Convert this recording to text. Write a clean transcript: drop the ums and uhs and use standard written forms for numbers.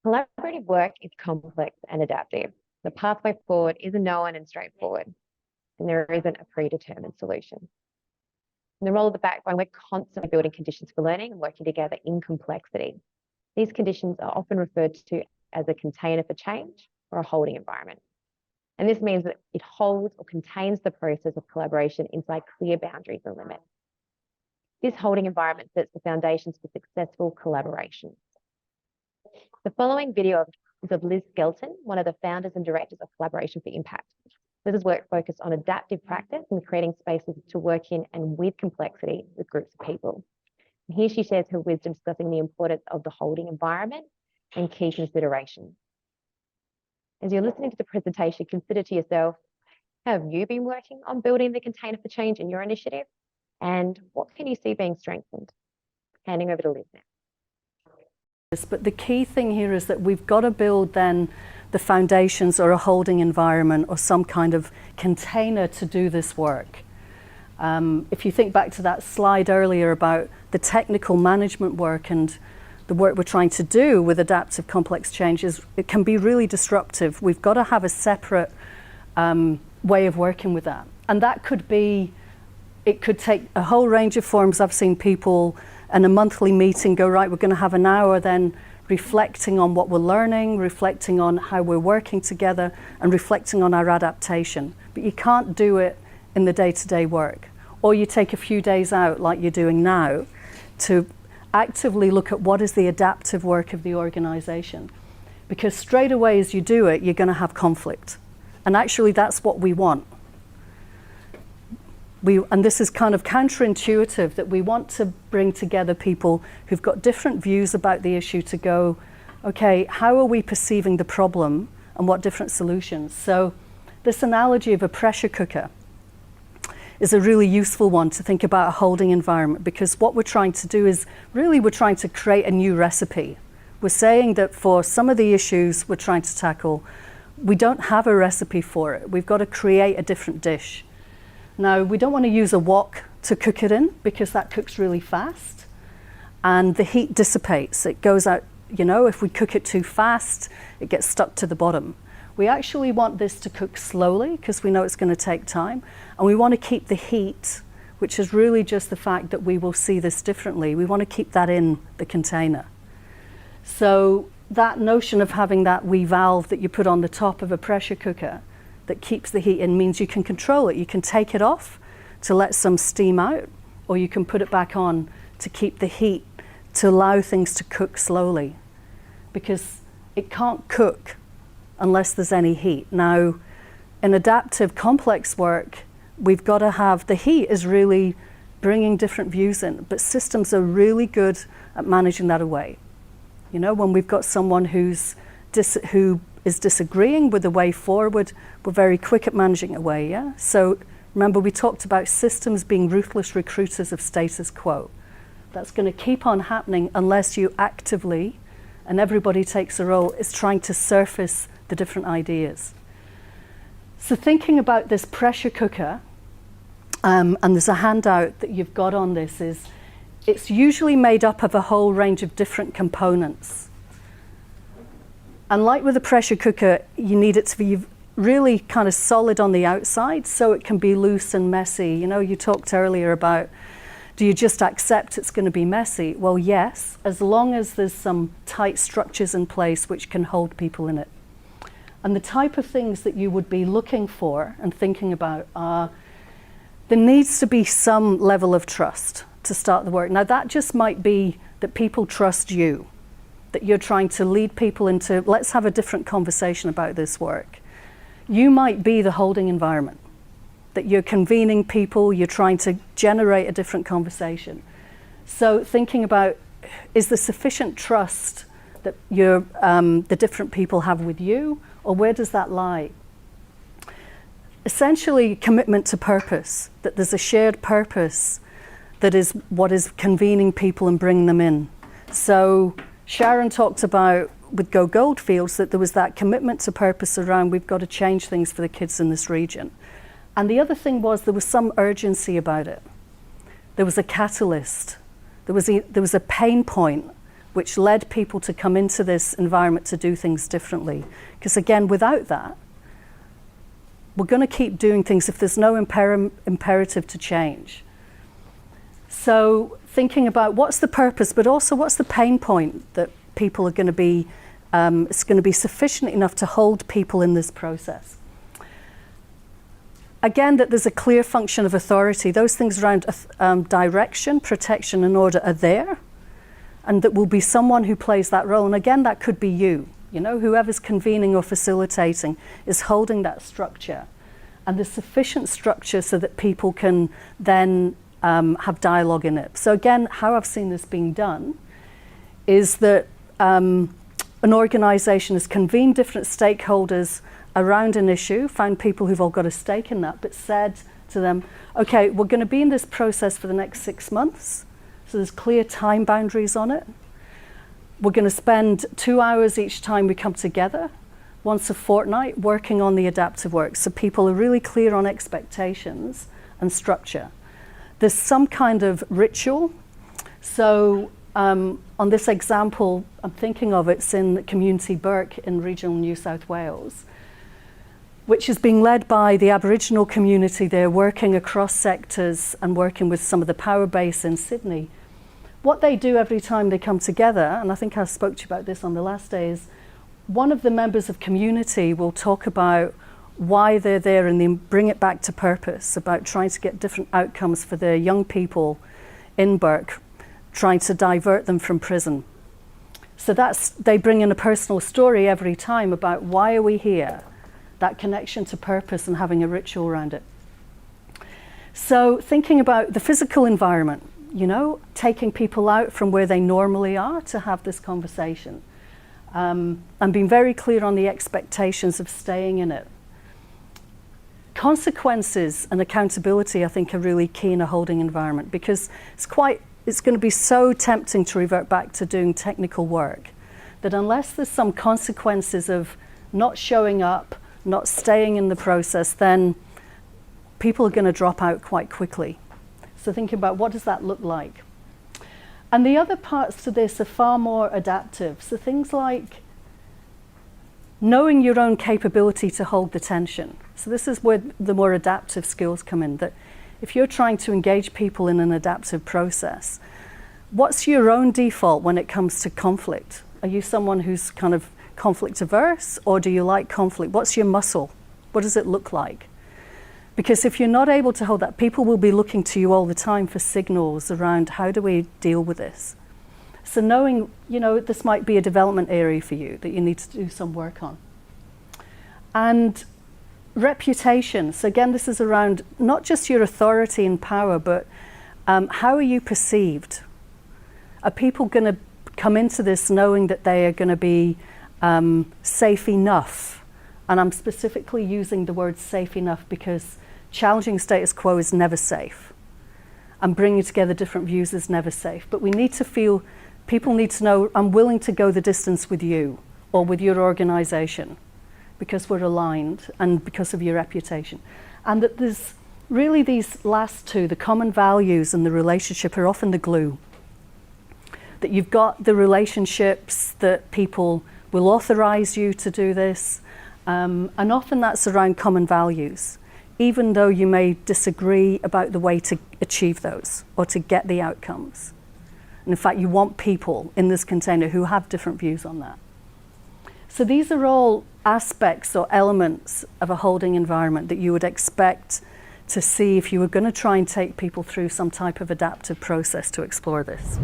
Collaborative work is complex and adaptive. The pathway forward isn't known and straightforward, and there isn't a predetermined solution. In the role of the backbone, we're constantly building conditions for learning and working together in complexity. These conditions are often referred to as a container for change or a holding environment. And this means that it holds or contains the process of collaboration inside clear boundaries and limits. This holding environment sets the foundations for successful collaboration. The following video is of Liz Skelton, one of the founders and directors of Collaboration for Impact. Liz's work focused on adaptive practice and creating spaces to work in and with complexity with groups of people. And here she shares her wisdom discussing the importance of the holding environment and key considerations. As you're listening to the presentation, consider to yourself, how have you been working on building the container for change in your initiative? And what can you see being strengthened? Handing over to Liz now. But the key thing here is that we've got to build then the foundations or a holding environment or some kind of container to do this work. If you think back to that slide earlier about the technical management work and the work we're trying to do with adaptive complex changes, it can be really disruptive. We've got to have a separate way of working with that. And that could be, it could take a whole range of forms. I've seen people in a monthly meeting go, right, we're going to have an hour then reflecting on what we're learning, reflecting on how we're working together, and reflecting on our adaptation. But you can't do it in the day-to-day work. Or you take a few days out, like you're doing now, to actively look at what is the adaptive work of the organisation. Because straight away as you do it, you're going to have conflict. And actually that's what we want. And this is kind of counterintuitive, that we want to bring together people who've got different views about the issue to go, okay, how are we perceiving the problem and what different solutions? So this analogy of a pressure cooker is a really useful one to think about a holding environment, because what we're trying to do is really we're trying to create a new recipe. We're saying that for some of the issues we're trying to tackle, we don't have a recipe for it. We've got to create a different dish. Now, we don't want to use a wok to cook it in because that cooks really fast and the heat dissipates. It goes out, you know, if we cook it too fast, it gets stuck to the bottom. We actually want this to cook slowly because we know it's going to take time, and we want to keep the heat, which is really just the fact that we will see this differently. We want to keep that in the container. So that notion of having that wee valve that you put on the top of a pressure cooker that keeps the heat in means you can control it. You can take it off to let some steam out, or you can put it back on to keep the heat, to allow things to cook slowly, because it can't cook unless there's any heat. Now, in adaptive complex work, we've got to have, the heat is really bringing different views in, but systems are really good at managing that away. You know, when we've got someone who is disagreeing with the way forward, we're very quick at managing away, yeah? So remember, we talked about systems being ruthless recruiters of status quo. That's going to keep on happening unless you actively, and everybody takes a role, is trying to surface the different ideas. So thinking about this pressure cooker, and there's a handout that you've got on this, is it's usually made up of a whole range of different components. And like with a pressure cooker, you need it to be really kind of solid on the outside so it can be loose and messy. You know, you talked earlier about, do you just accept it's going to be messy? Well, yes, as long as there's some tight structures in place which can hold people in it. And the type of things that you would be looking for and thinking about are, there needs to be some level of trust to start the work. Now that just might be that people trust you, that you're trying to lead people into, let's have a different conversation about this work. You might be the holding environment, that you're convening people, you're trying to generate a different conversation. So thinking about, is there sufficient trust that the different people have with you, or where does that lie? Essentially, commitment to purpose, that there's a shared purpose that is what is convening people and bringing them in. So Sharon talked about with Go Goldfields that there was that commitment to purpose around, we've got to change things for the kids in this region. And the other thing was there was some urgency about it. There was a catalyst. There was a pain point which led people to come into this environment to do things differently. Because again, without that, we're going to keep doing things if there's no imperative to change. So thinking about what's the purpose, but also what's the pain point that people are going to be, it's going to be sufficient enough to hold people in this process. Again, that there's a clear function of authority. Those things around direction, protection, and order are there, and that will be someone who plays that role. And again, that could be you. You know, whoever's convening or facilitating is holding that structure, and there's sufficient structure so that people can then have dialogue in it. So again, how I've seen this being done is that an organisation has convened different stakeholders around an issue, found people who've all got a stake in that, but said to them, okay, we're going to be in this process for the next 6 months, so there's clear time boundaries on it. We're going to spend 2 hours each time we come together, once a fortnight, working on the adaptive work, so people are really clear on expectations and structure. There's some kind of ritual. So on this example I'm thinking of, it's in Community Burke in regional New South Wales, which is being led by the Aboriginal community there, working across sectors and working with some of the power base in Sydney. What they do every time they come together, and I think I spoke to you about this on the last day, is one of the members of community will talk about why they're there and then bring it back to purpose, about trying to get different outcomes for the young people in Burke, trying to divert them from prison. So they bring in a personal story every time about why are we here, that connection to purpose and having a ritual around it. So thinking about the physical environment, you know, taking people out from where they normally are to have this conversation, and being very clear on the expectations of staying in it. Consequences and accountability, I think, are really key in a holding environment, because it's going to be so tempting to revert back to doing technical work that unless there's some consequences of not showing up, not staying in the process, then people are going to drop out quite quickly. So thinking about what does that look like? And the other parts to this are far more adaptive. So things like knowing your own capability to hold the tension. So this is where the more adaptive skills come in, that if you're trying to engage people in an adaptive process, what's your own default when it comes to conflict? Are you someone who's kind of conflict averse, or do you like conflict? What's your muscle? What does it look like? Because if you're not able to hold that, people will be looking to you all the time for signals around how do we deal with this. So knowing, you know, this might be a development area for you that you need to do some work on. And reputation. So again, this is around not just your authority and power, but how are you perceived? Are people going to come into this knowing that they are going to be safe enough? And I'm specifically using the word safe enough because challenging status quo is never safe. And bringing together different views is never safe. But we need to feel, people need to know, I'm willing to go the distance with you or with your organisation because we're aligned and because of your reputation. And that there's really these last two, the common values and the relationship, are often the glue. That you've got the relationships that people will authorise you to do this, and often that's around common values, even though you may disagree about the way to achieve those or to get the outcomes. And in fact, you want people in this container who have different views on that. So these are all aspects or elements of a holding environment that you would expect to see if you were going to try and take people through some type of adaptive process to explore this.